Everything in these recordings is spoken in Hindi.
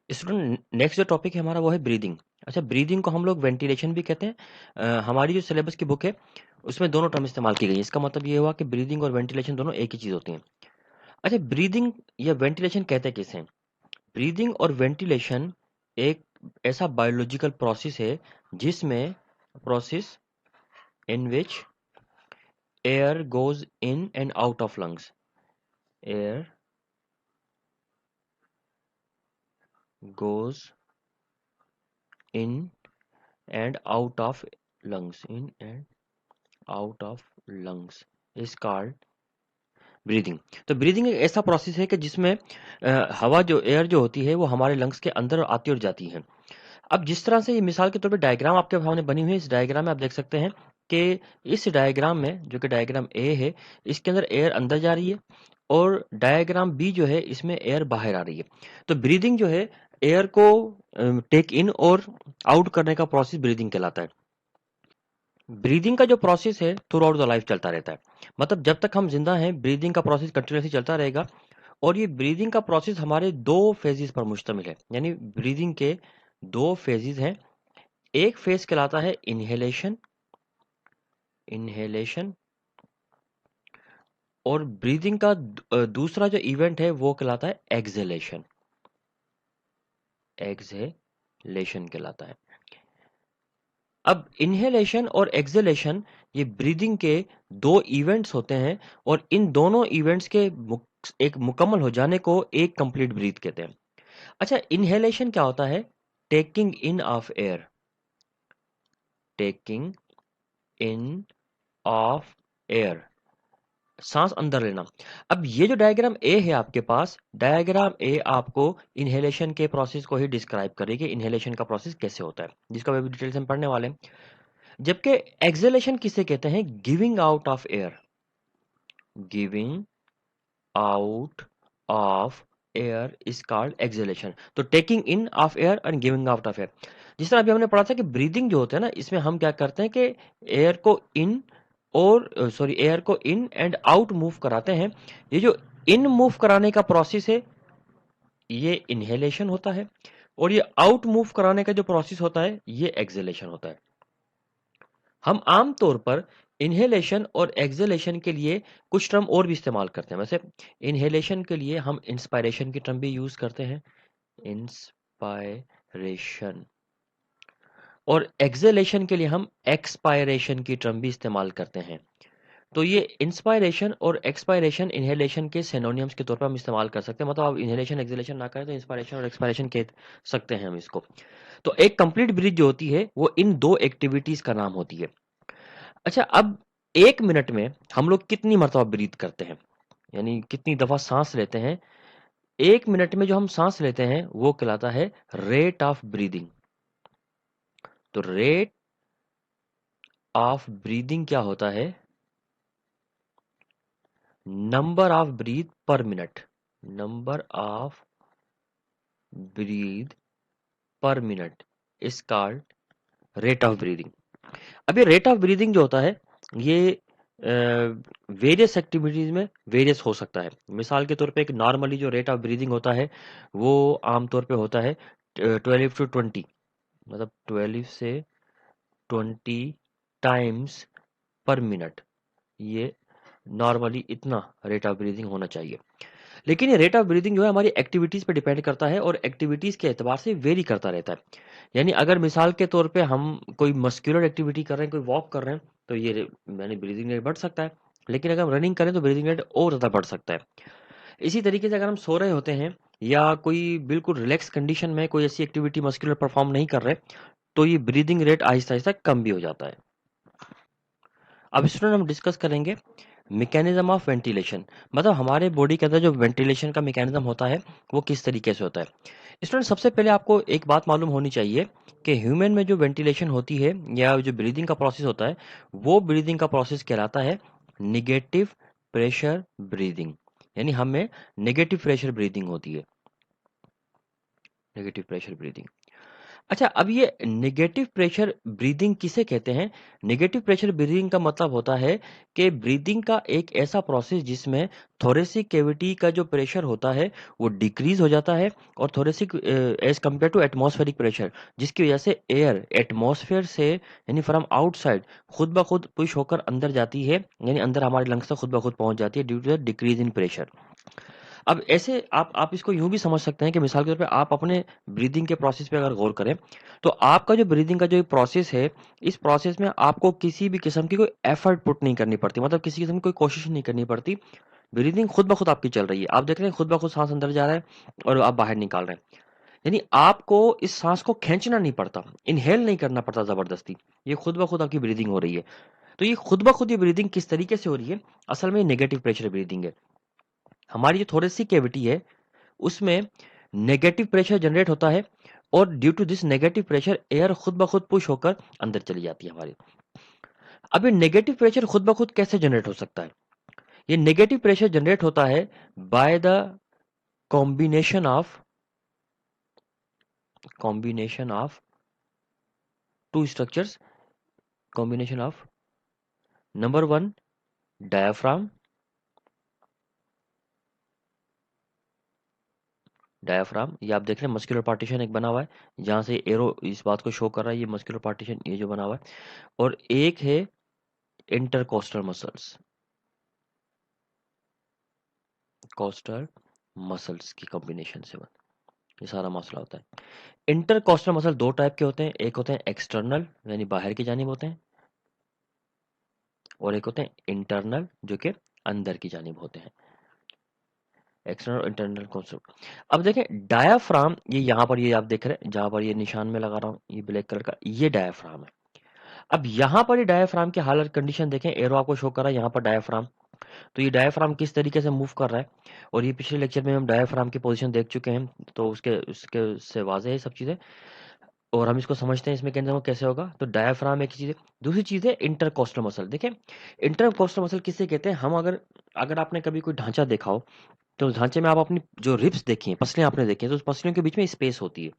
स्टूडेंट नेक्स्ट जो टॉपिक है हमारा वो है ब्रीदिंग। अच्छा, ब्रीदिंग को हम लोग वेंटिलेशन भी कहते हैं। हमारी जो सिलेबस की बुक है उसमें दोनों टर्म इस्तेमाल की गई है। इसका मतलब ये हुआ कि ब्रीदिंग और वेंटिलेशन दोनों एक ही चीज़ होती हैं। अच्छा, ब्रीदिंग या वेंटिलेशन कहते किसे हैं? ब्रीदिंग और वेंटिलेशन एक ऐसा बायोलॉजिकल प्रोसेस है जिसमें process in which air goes in and out of lungs. Air goes in and out of lungs, in and out of lungs is called breathing. तो ब्रीदिंग एक ऐसा प्रोसेस है कि जिसमें हवा जो एयर जो होती है वो हमारे लंग्स के अंदर आती और जाती है। अब जिस तरह से ये मिसाल के तौर पे डायग्राम आपके सामने बनी हुई है, इस डायग्राम में आप देख सकते हैं कि इस डायग्राम में जो कि डायग्राम ए है, इसके अंदर एयर अंदर जा रही है और डायग्राम बी जो है इसमें एयर बाहर आ रही है। तो ब्रीदिंग जो है एयर को टेक इन और आउट करने का प्रोसेस ब्रीदिंग कहलाता है। ब्रीदिंग का जो प्रोसेस है थ्रू आउट द लाइफ चलता रहता है। मतलब जब तक हम जिंदा हैं ब्रीदिंग का प्रोसेस कंटिन्यूसली चलता रहेगा। और ये ब्रीदिंग का प्रोसेस हमारे दो फेजेस पर मुश्तमिल है, यानी ब्रीदिंग के दो फेजेस हैं। एक फेज कहलाता है इनहेलेशन, इनहेलेशन। और ब्रीदिंग का दूसरा जो इवेंट है वो कहलाता है एक्सहेलेशन, एक्सहेलेशन कहलाता है। अब इनहेलेशन और एक्सहेलेशन ये ब्रीदिंग के दो इवेंट्स होते हैं और इन दोनों इवेंट्स के एक मुकम्मल हो जाने को एक कंप्लीट ब्रीथ कहते हैं। अच्छा, इनहेलेशन क्या होता है? Taking in of air, taking in of air, सांस अंदर लेना। अब ये जो डायग्राम ए है आपके पास, डायग्राम ए आपको इनहेलेशन के प्रोसेस को ही डिस्क्राइब करेगी, इनहेलेशन का प्रोसेस कैसे होता है, जिसको अभी डिटेल से हम पढ़ने वाले हैं। जबकि एक्सहेलेशन किसे कहते हैं? Giving out of air, giving out of air is called exhalation. तो taking in of air and giving out of air. जिस तरह अभी हमने पढ़ा था कि ब्रीदिंग जो होता है ना, इसमें हम क्या करते हैं कि एयर को इन और एयर को इन एंड आउट मूव कराते हैं। ये जो इन मूव कराने का प्रोसेस है ये इनहेलेशन होता है और ये आउट मूव कराने का जो प्रोसेस होता है ये एक्सहेलेशन होता है। हम आम तौर पर इनहेलेशन और एक्सहेलेशन के लिए कुछ टर्म और भी इस्तेमाल करते हैं। वैसे इनहेलेशन के लिए हम इंस्पायरेशन की टर्म भी यूज करते हैं, इंस्पायरेशन। और एक्सहेलेशन के लिए हम एक्सपायरेशन की टर्म भी इस्तेमाल करते हैं। तो ये इंस्पायरेशन और एक्सपायरेशन इनहेलेशन के सिनोनिम्स के तौर पर हम इस्तेमाल कर सकते हैं। मतलब आप इनहेलेशन एक्सहेलेशन ना करें तो इंस्पायरेशन और एक्सपायरेशन कह सकते हैं हम इसको। तो एक कंप्लीट ब्रीथ जो होती है वो इन दो एक्टिविटीज का नाम होती है। अच्छा, अब 1 मिनट में हम लोग कितनी मरतबा ब्रीथ करते हैं, यानी कितनी दफा सांस लेते हैं? 1 मिनट में जो हम सांस लेते हैं वो कहलाता है रेट ऑफ ब्रीदिंग। तो रेट ऑफ ब्रीदिंग क्या होता है? नंबर ऑफ ब्रीथ पर मिनट, नंबर ऑफ ब्रीथ पर minute is called rate of breathing. अब ये रेट ऑफ ब्रीदिंग जो होता है ये वेरियस एक्टिविटीज में वेरियस हो सकता है। मिसाल के तौर पे एक नॉर्मली जो रेट ऑफ ब्रीदिंग होता है वो आमतौर पे होता है 12 to 20, मतलब 12 से 20 टाइम्स पर मिनट। ये नॉर्मली इतना रेट ऑफ ब्रीदिंग होना चाहिए। लेकिन ये रेट ऑफ ब्रीदिंग जो है हमारी एक्टिविटीज पे डिपेंड करता है और एक्टिविटीज के एतबार से वेरी करता रहता है। यानी अगर मिसाल के तौर पे हम कोई मस्कुलर एक्टिविटी कर रहे हैं, कोई वॉक कर रहे हैं, तो ये यानी ब्रीदिंग रेट बढ़ सकता है। लेकिन अगर हम रनिंग करें तो ब्रीदिंग रेट और ज़्यादा बढ़ सकता है। इसी तरीके से अगर हम सो रहे होते हैं या कोई बिल्कुल रिलैक्स कंडीशन में कोई ऐसी एक्टिविटी मस्कुलर परफॉर्म नहीं कर रहे, तो ये ब्रीदिंग रेट आहिस्ता आहिस्ता कम भी हो जाता है। अब स्टूडेंट हम डिस्कस करेंगे मैकेनिज्म ऑफ वेंटिलेशन। मतलब हमारे बॉडी के अंदर जो वेंटिलेशन का मैकेनिज्म होता है वो किस तरीके से होता है। स्टूडेंट सबसे पहले आपको एक बात मालूम होनी चाहिए कि ह्यूमन में जो वेंटिलेशन होती है या जो ब्रीदिंग का प्रोसेस होता है वो ब्रीदिंग का प्रोसेस कहलाता है निगेटिव प्रेशर ब्रीदिंग। यानी हमें नेगेटिव प्रेशर ब्रीदिंग होती है, नेगेटिव प्रेशर ब्रीदिंग। अच्छा, अब ये नेगेटिव प्रेशर ब्रीदिंग किसे कहते हैं? नेगेटिव प्रेशर ब्रीदिंग का मतलब होता है कि ब्रीदिंग का एक ऐसा प्रोसेस जिसमें थोरेसिक कैविटी का जो प्रेशर होता है वो डिक्रीज हो जाता है, और thoracic as compare to atmospheric pressure, जिसकी वजह से एयर एटमॉस्फेयर से यानी फ्रॉम आउटसाइड खुद ब खुद पुश होकर अंदर जाती है, यानी अंदर हमारे लंग्स तक खुद ब खुद पहुंच जाती है due to the decrease in pressure. अब ऐसे आप इसको यूँ भी समझ सकते हैं कि मिसाल के तौर पे आप अपने ब्रीदिंग के प्रोसेस पे अगर गौर करें, तो आपका जो ब्रीदिंग का जो प्रोसेस है, इस प्रोसेस में आपको किसी भी किस्म की कोई एफर्ट पुट नहीं करनी पड़ती, मतलब किसी किस्म की कोई कोशिश नहीं करनी पड़ती। ब्रीदिंग खुद ब खुद आपकी चल रही है। आप देख रहे हैं खुद ब खुद साँस अंदर जा रहा है और आप बाहर निकाल रहे हैं। यानी आपको इस साँस को खींचना नहीं पड़ता, इन्हेल नहीं करना पड़ता ज़बरदस्ती। ये खुद ब खुद आपकी ब्रीदिंग हो रही है। तो ये खुद ब खुद ये ब्रीदिंग किस तरीके से हो रही है? असल में ये नेगेटिव प्रेशर ब्रीदिंग है। हमारी जो थोरेसिक कैविटी है, उसमें नेगेटिव प्रेशर जनरेट होता है, और due to this negative pressure air खुद ब खुद पुश होकर अंदर चली जाती है हमारी। अब ये नेगेटिव प्रेशर खुद ब खुद कैसे जनरेट हो सकता है? ये नेगेटिव प्रेशर जनरेट होता है by the combination of combination of two structures, combination of number one diaphragm, diaphragm ये आप देख रहे हैं मस्कुलर पार्टीशन एक बना हुआ है, जहां से एरो इस बात को शो कर रहा है, ये मस्कुलर पार्टीशन ये जो बना हुआ है, और एक है इंटरकोस्टल मसल्स, कोस्टल मसल्स की कॉम्बिनेशन से बन ये सारा मसला होता है। इंटरकोस्टल मसल दो टाइप के होते हैं, एक होते हैं एक्सटर्नल यानी बाहर की जानिब होते हैं, और एक होते हैं इंटरनल जो कि अंदर की जानिब होते हैं। External internal concept. अब देखें डायाफ्राम, ये यहाँ पर ये आप देख रहे हैं जहां पर ये निशान में लगा रहा हूँ ये ब्लैक कलर का, ये डायाफ्राम है। अब यहाँ पर ये डायाफ्राम की हालत कंडीशन देखें, एरो आपको शो कर रहा है यहाँ पर डायाफ्राम। तो ये डायाफ्राम किस तरीके से मूव कर रहा है, और ये पिछले लेक्चर में हम डायाफ्राम की पोजीशन देख चुके हैं, तो उसके उसके से वाज़ेह है सब चीज़ें, और हम इसको समझते हैं इसमें के अंदर वो कैसे होगा। तो डायाफ्राम एक चीज़ है, दूसरी चीज़ है इंटरकोस्टल मसल। देखें इंटरकोस्टल मसल किसे कहते हैं? हम अगर अगर आपने कभी कोई ढांचा देखा हो, तो उस ढांचे में आप अपनी जो रिब्स देखी हैं, पसलियाँ आपने देखी हैं, तो उस पसलियों के बीच में स्पेस होती है,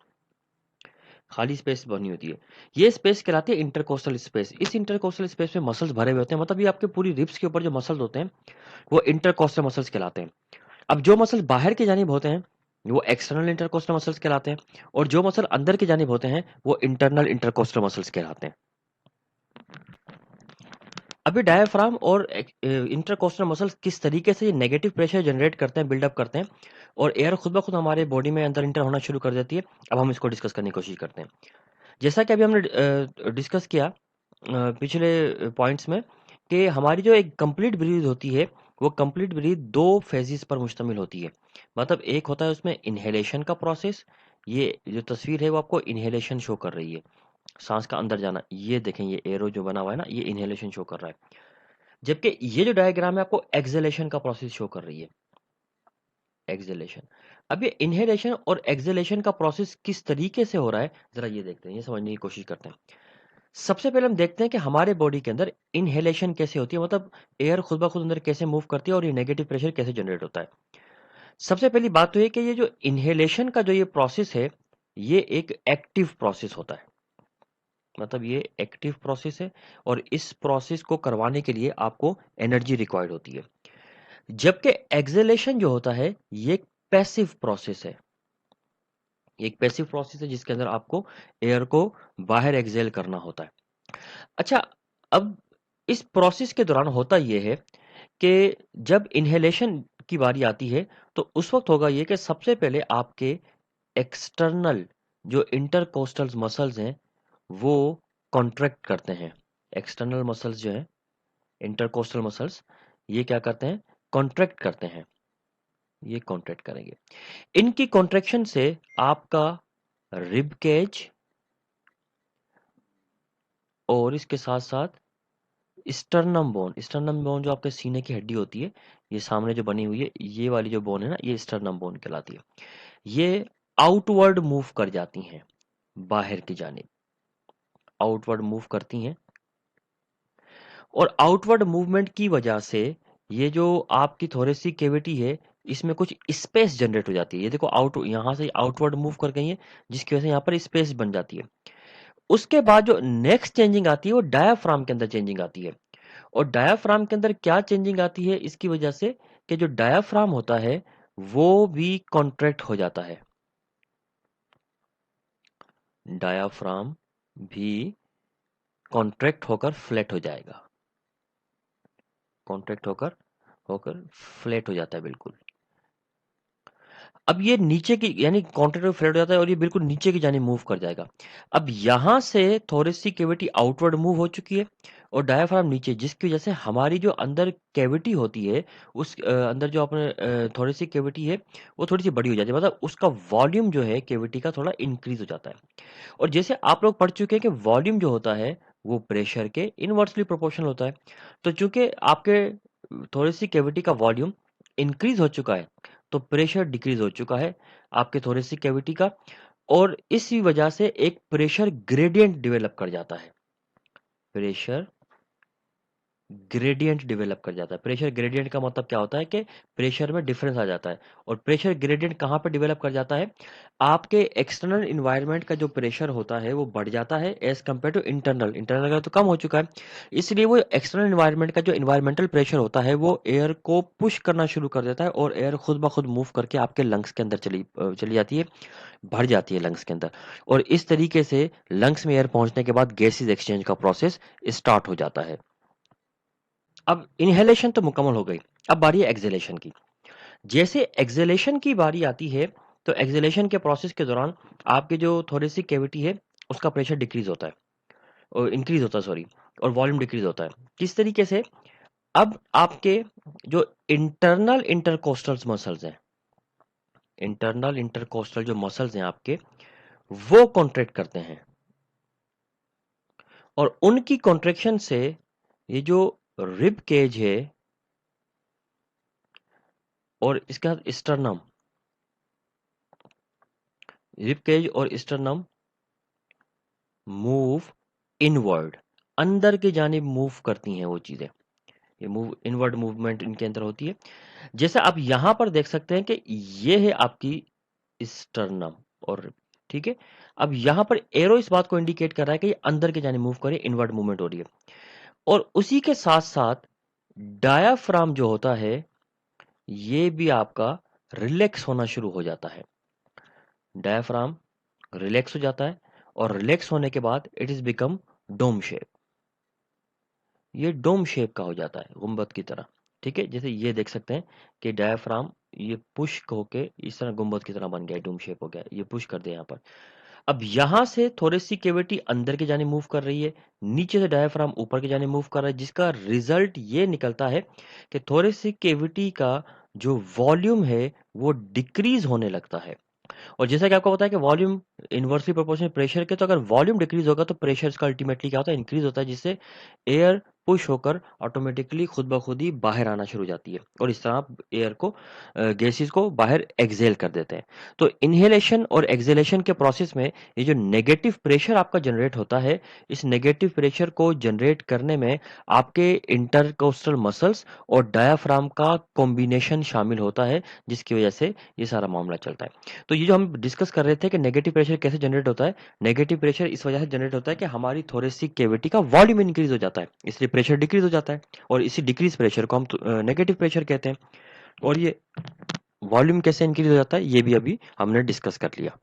खाली स्पेस बनी होती है। ये स्पेस कहलाती है इंटरकोस्टल स्पेस। इस इंटरकोस्टल स्पेस में मसल्स भरे हुए होते हैं, मतलब ये आपके पूरी रिब्स के ऊपर जो मसल्स होते हैं वो इंटरकोस्टल मसल्स कहलाते हैं। अब जो मसल बाहर की जानिब होते हैं वो एक्सटर्नल इंटरकोस्टल मसल्स कहलाते हैं, और जो मसल अंदर की जानिब होते हैं वो इंटरनल इंटरकोस्टल मसल्स कहलाते हैं। अभी डायफ्राम और इंटरकोस्टल मसल्स किस तरीके से ये नेगेटिव प्रेशर जनरेट करते हैं, बिल्डअप करते हैं, और एयर खुद ब खुद हमारे बॉडी में अंदर इंटर होना शुरू कर देती है। अब हम इसको डिस्कस करने की कोशिश करते हैं। जैसा कि अभी हमने डिस्कस किया पिछले पॉइंट्स में, कि हमारी जो एक कंप्लीट ब्रीथ होती है, वो कंप्लीट ब्रीथ दो फेजेस पर मुश्तमिल होती है। मतलब एक होता है उसमें इनहेलेशन का प्रोसेस, ये जो तस्वीर है वो आपको इनहेलेशन शो कर रही है, सांस का अंदर जाना। ये देखें ये एरो जो बना हुआ है ना, ये इनहेलेशन शो कर रहा है। जबकि ये जो डायग्राम है आपको एक्सेलेशन का प्रोसेस शो कर रही है, एक्सेलेशन। अब ये इनहेलेशन और एक्सेलेशन का प्रोसेस किस तरीके से हो रहा है, जरा ये देखते हैं, ये समझने की कोशिश करते हैं। सबसे पहले हम देखते हैं कि हमारे बॉडी के अंदर इनहेलेशन कैसे होती है, मतलब एयर खुद ब खुद अंदर कैसे मूव करती है, और ये नेगेटिव प्रेशर कैसे जनरेट होता है। सबसे पहली बात तो ये कि ये जो इनहेलेशन का जो ये प्रोसेस है, ये एक एक्टिव प्रोसेस होता है, मतलब ये एक्टिव प्रोसेस है, और इस प्रोसेस को करवाने के लिए आपको एनर्जी रिक्वायर्ड होती है। जबकि एक्सेलेशन जो होता है ये एक पैसिव प्रोसेस है, ये एक पैसिव प्रोसेस है जिसके अंदर आपको एयर को बाहर एक्सेल करना होता है। अच्छा, अब इस प्रोसेस के दौरान होता यह है कि जब इनहेलेशन की बारी आती है, तो उस वक्त होगा ये कि सबसे पहले आपके एक्सटर्नल जो इंटरकोस्टल मसल्स हैं वो कॉन्ट्रैक्ट करते हैं। एक्सटर्नल मसल्स जो हैं, इंटरकोस्टल मसल्स, ये क्या करते हैं? कॉन्ट्रैक्ट करते हैं, ये कॉन्ट्रैक्ट करेंगे। इनकी कॉन्ट्रैक्शन से आपका रिब केज और इसके साथ साथ स्टर्नम बोन जो आपके सीने की हड्डी होती है, ये सामने जो बनी हुई है, ये वाली जो बोन है ना, ये स्टर्नम बोन कहलाती है। ये आउटवर्ड मूव कर जाती हैं, बाहर की जानिब आउटवर्ड मूव करती हैं, और आउटवर्ड मूवमेंट की वजह से ये जो आपकी थोरेसिक कैविटी है, इसमें कुछ स्पेस जनरेट हो जाती है। ये देखो यहाँ से आउटवर्ड मूव कर गई है, जिसकी वजह से यहाँ पर स्पेस बन जाती है। उसके बाद जो नेक्स्ट चेंजिंग आती है वो डायाफ्राम के अंदर चेंजिंग आती है। और डायाफ्राम के अंदर क्या चेंजिंग आती है इसकी वजह से कि जो डायाफ्राम होता है वो भी कॉन्ट्रैक्ट हो जाता है। डायाफ्राम भी कॉन्ट्रैक्ट होकर फ्लैट हो जाएगा। कॉन्ट्रैक्ट होकर होकर फ्लैट हो जाता है बिल्कुल। अब ये नीचे की यानी कॉन्ट्रैक्टर फ्लैट हो जाता है और ये बिल्कुल नीचे की जानिब मूव कर जाएगा। अब यहाँ से थोरेसिक कैविटी आउटवर्ड मूव हो चुकी है और डायाफ्राम नीचे, जिसकी वजह से हमारी जो अंदर कैविटी होती है उस अंदर जो अपने थोरेसिक कैविटी है वो थोड़ी सी बड़ी हो जाती है, मतलब उसका वॉल्यूम जो है कैविटी का थोड़ा इंक्रीज हो जाता है। और जैसे आप लोग पढ़ चुके हैं कि वॉल्यूम जो होता है वो प्रेशर के इनवर्सली प्रोपोर्शनल होता है। तो चूंकि आपके थोरेसिक कैविटी का वॉल्यूम इंक्रीज हो चुका है तो प्रेशर डिक्रीज हो चुका है आपके थोरेसिक कैविटी का, और इसी वजह से एक प्रेशर ग्रेडियंट डेवलप कर जाता है। प्रेशर ग्रेडियंट डेवलप कर जाता है। प्रेशर ग्रेडियंट का मतलब क्या होता है कि प्रेशर में डिफरेंस आ जाता है। और प्रेशर ग्रेडियंट कहाँ पर डेवलप कर जाता है? आपके एक्सटर्नल इन्वायरमेंट का जो प्रेशर होता है वो बढ़ जाता है as compare to internal. Internal का तो कम हो चुका है, इसलिए वो एक्सटर्नल इन्वायरमेंट का जो इन्वायरमेंटल प्रेशर होता है वो एयर को पुश करना शुरू कर देता है और एयर खुद ब खुद मूव करके आपके लंग्स के अंदर चली जाती है, भर जाती है लंग्स के अंदर। और इस तरीके से लंग्स में एयर पहुंचने के बाद गैसेज एक्सचेंज का प्रोसेस स्टार्ट हो जाता है। अब इनहेलेशन तो मुकम्मल हो गई, अब बारी है एक्सहेलेशन की। जैसे एक्सहेलेशन की बारी आती है तो एक्सहेलेशन के प्रोसेस के दौरान आपके जो थोरेसिक कैविटी है उसका प्रेशर डिक्रीज होता है और इंक्रीज होता है, सॉरी, और वॉल्यूम डिक्रीज होता है। किस तरीके से? अब आपके जो इंटरनल इंटरकोस्टल मसल्स हैं, इंटरनल इंटरकोस्टल जो मसल्स हैं आपके, वो कॉन्ट्रैक्ट करते हैं और उनकी कॉन्ट्रैक्शन से ये जो रिब केज है और इसके साथ स्टर्नम, रिब केज और स्टर्नम मूव इनवर्ड, अंदर की जानिब मूव करती हैं वो चीजें। ये मूव इनवर्ड मूवमेंट इनके अंदर होती है। जैसे आप यहां पर देख सकते हैं कि ये है आपकी स्टर्नम और, ठीक है, अब यहां पर एरो इस बात को इंडिकेट कर रहा है कि ये अंदर की जानिब मूव कर रही है, इनवर्ड मूवमेंट हो रही है। और उसी के साथ साथ डायाफ्राम जो होता है ये भी आपका रिलैक्स होना शुरू हो जाता है। डायाफ्राम रिलैक्स हो जाता है और रिलैक्स होने के बाद it is become dome shape. ये डोम शेप का हो जाता है, गुंबद की तरह। ठीक है, जैसे ये देख सकते हैं कि डायाफ्राम ये पुश होके इस तरह गुंबद की तरह बन गया, डोम शेप हो गया, ये पुश कर दिया यहाँ पर। अब यहां से थोरेसिक कैविटी अंदर की जाने मूव कर रही है, नीचे से डायाफ्राम ऊपर की जाने मूव कर रहा है, जिसका रिजल्ट ये निकलता है कि थोरेसिक कैविटी का जो वॉल्यूम है वो डिक्रीज होने लगता है। और जैसा कि आपको पता है कि वॉल्यूम इनवर्सली प्रोपोर्शनल प्रेशर के, तो अगर वॉल्यूम डिक्रीज होगा तो प्रेशर इसका अल्टीमेटली क्या होता है? इंक्रीज होता है, जिससे एयर पुश होकर ऑटोमेटिकली खुद ब खुद ही बाहर आना शुरू हो जाती है और इस तरह आप एयर को गैसेस को बाहर एक्सेल कर देते हैं। तो इनहेलेशन और एक्सेलेशन के प्रोसेस में ये जो नेगेटिव प्रेशर आपका जनरेट होता है, इस नेगेटिव प्रेशर को जनरेट करने में आपके इंटरकोस्टल मसल्स और डायाफ्राम का कॉम्बिनेशन शामिल होता है, जिसकी वजह से ये सारा मामला चलता है। तो ये जो हम डिस्कस कर रहे थे कि नेगेटिव प्रेशर कैसे जनरेट होता है, नेगेटिव प्रेशर इस वजह से जनरेट होता है कि हमारी थोरेसिक कैविटी का वॉल्यूम इंक्रीज हो जाता है, इसलिए प्रेशर डिक्रीज हो जाता है और इसी डिक्रीज प्रेशर को हम नेगेटिव प्रेशर कहते हैं। और ये वॉल्यूम कैसे इंक्रीज हो जाता है ये भी अभी हमने डिस्कस कर लिया।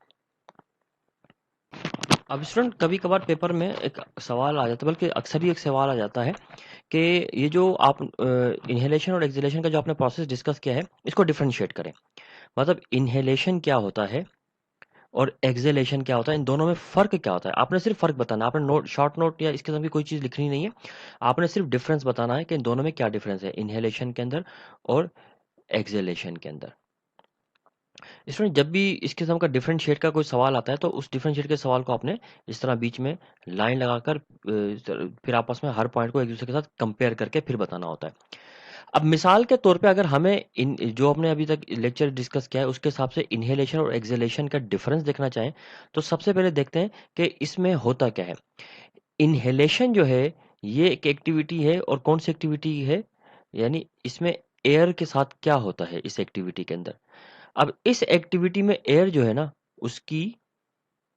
अब स्टूडेंट कभी कभार पेपर में एक सवाल आ जाता है, बल्कि अक्सर ही एक सवाल आ जाता है कि ये जो आप इनहेलेशन और एक्सहेलेशन का जो आपने प्रोसेस डिस्कस किया है इसको डिफरेंशिएट करें। मतलब इनहेलेशन क्या होता है और एक्सहेलेशन क्या होता है, इन दोनों में फ़र्क क्या होता है? आपने सिर्फ़ फ़र्क बताना है, आपने नोट शॉर्ट नोट या इस किस्म की कोई चीज़ लिखनी नहीं है। आपने सिर्फ़ डिफ़रेंस बताना है कि इन दोनों में क्या डिफ़रेंस है, इन्हेलेशन के अंदर और एक्सहेलेशन के अंदर। स्टूडेंट जब भी इस किस्म का डिफरेंशिएट का कोई सवाल आता है तो उस डिफरेंशिएट के सवाल को आपने इस तरह बीच में लाइन लगाकर फिर आपस में हर पॉइंट को एक दूसरे के साथ कंपेयर करके फिर बताना होता है। अब मिसाल के तौर पे अगर हमें इन जो आपने अभी तक लेक्चर डिस्कस किया है उसके हिसाब से इनहेलेशन और एक्सहेलेशन का डिफरेंस देखना चाहें तो सबसे पहले देखते हैं कि इसमें होता क्या है। इनहेलेशन जो है ये एक एक्टिविटी है और कौन सी एक्टिविटी है, यानी इसमें एयर के साथ क्या होता है इस एक्टिविटी के अंदर। अब इस एक्टिविटी में एयर जो है ना, उसकी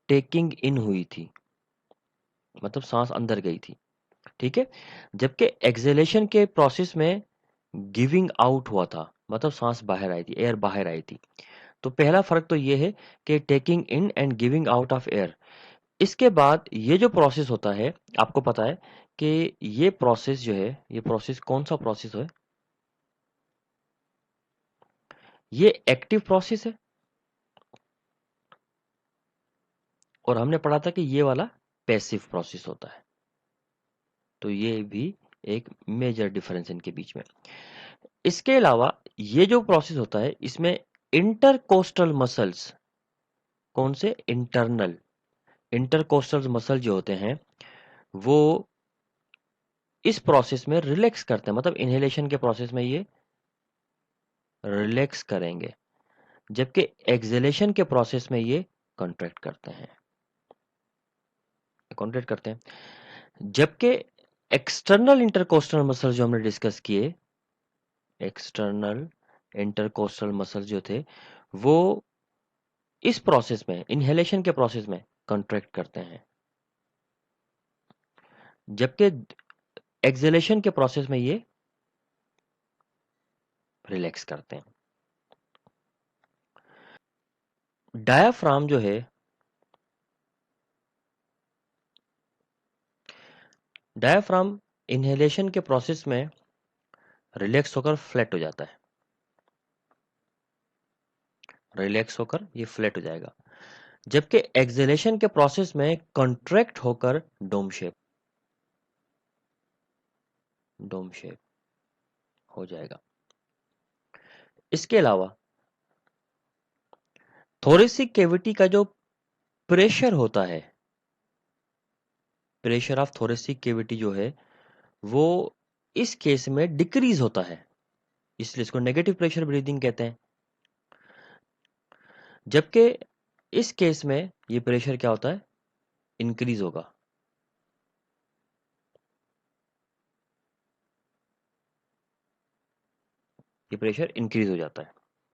टेकिंग इन हुई थी, मतलब सांस अंदर गई थी, ठीक है। जबकि एक्सेलेशन के प्रोसेस में गिविंग आउट हुआ था, मतलब सांस बाहर आई थी, एयर बाहर आई थी। तो पहला फर्क तो ये है कि taking in and giving out of air. इसके बाद ये जो प्रोसेस होता है, आपको पता है कि ये प्रोसेस जो है, ये प्रोसेस कौन सा प्रोसेस है? ये एक्टिव प्रोसेस है, और हमने पढ़ा था कि ये वाला पैसिव प्रोसेस होता है। तो ये भी एक मेजर डिफरेंस इनके बीच में। इसके अलावा ये जो प्रोसेस होता है, इसमें इंटरकोस्टल मसल्स, कौन से? इंटरनल इंटरकोस्टल मसल जो होते हैं, वो इस प्रोसेस में रिलैक्स करते हैं, मतलब इनहेलेशन के प्रोसेस में ये रिलैक्स करेंगे, जबकि एक्सहेलेशन के प्रोसेस में ये कॉन्ट्रैक्ट करते हैं, कॉन्ट्रैक्ट करते हैं। जबकि एक्सटर्नल इंटरकोस्टल मसल जो हमने डिस्कस किए, एक्सटर्नल इंटरकोस्टल मसल जो थे, वो इस प्रोसेस में, इनहेलेशन के प्रोसेस में कॉन्ट्रैक्ट करते हैं, जबकि एक्सहेलेशन के प्रोसेस में ये रिलैक्स करते हैं। डायाफ्राम जो है, डायाफ्राम इनहेलेशन के प्रोसेस में रिलैक्स होकर फ्लैट हो जाता है, रिलैक्स होकर ये फ्लैट हो जाएगा, जबकि एक्सहेलेशन के प्रोसेस में कॉन्ट्रैक्ट होकर डोम शेप हो जाएगा। इसके अलावा थोरेसिक कैविटी का जो प्रेशर होता है, प्रेशर ऑफ थोरेसिक कैविटी जो है, वो इस केस में डिक्रीज होता है, इसलिए इसको नेगेटिव प्रेशर ब्रीदिंग कहते हैं। जबकि इस केस में ये प्रेशर क्या होता है? इंक्रीज होगा। ये प्रेशर इंक्रीज हो जाता है।